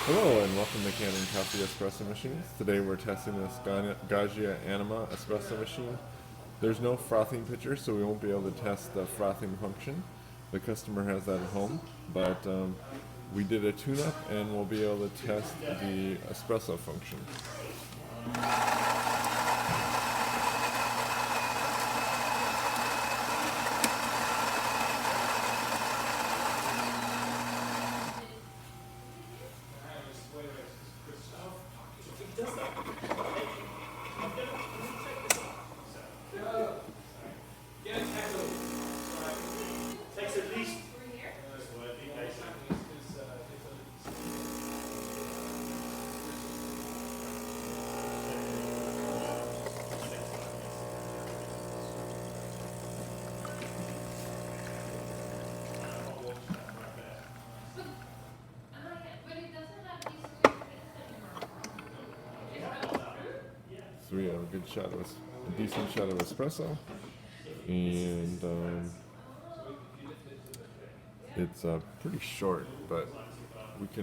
Hello and welcome to Kanen Coffee espresso machines. Today we're testing this Gaggia Anima espresso machine. There's no frothing pitcher, so we won't be able to test the frothing function. The customer has that at home, but we did a tune-up and we'll be able to test the espresso function. Takes at least. So we have a good shot of a decent shot of espresso, and it's pretty short, but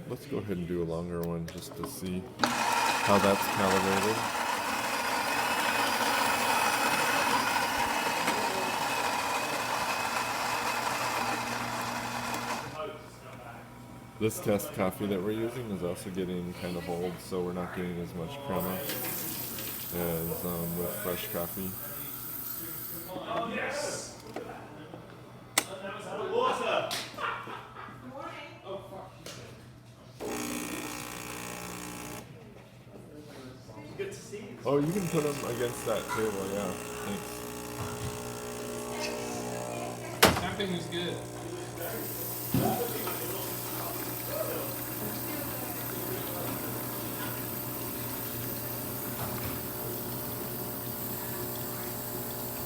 let's go ahead and do a longer one just to see how that's calibrated. This test coffee that we're using is also getting kind of old, so we're not getting as much crema as with fresh coffee. Oh, yes! Water! Good to see you. Oh, you can put them against that table, yeah. Thanks. Everything is good.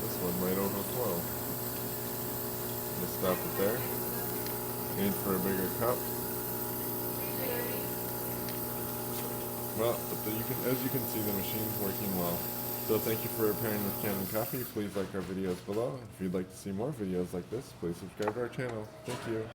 This one might overflow. Just stop it there. Aim for a bigger cup. Well, as you can see, the machine's working well. So thank you for pairing with Kanen Coffee. Please like our videos below. If you'd like to see more videos like this, please subscribe to our channel. Thank you.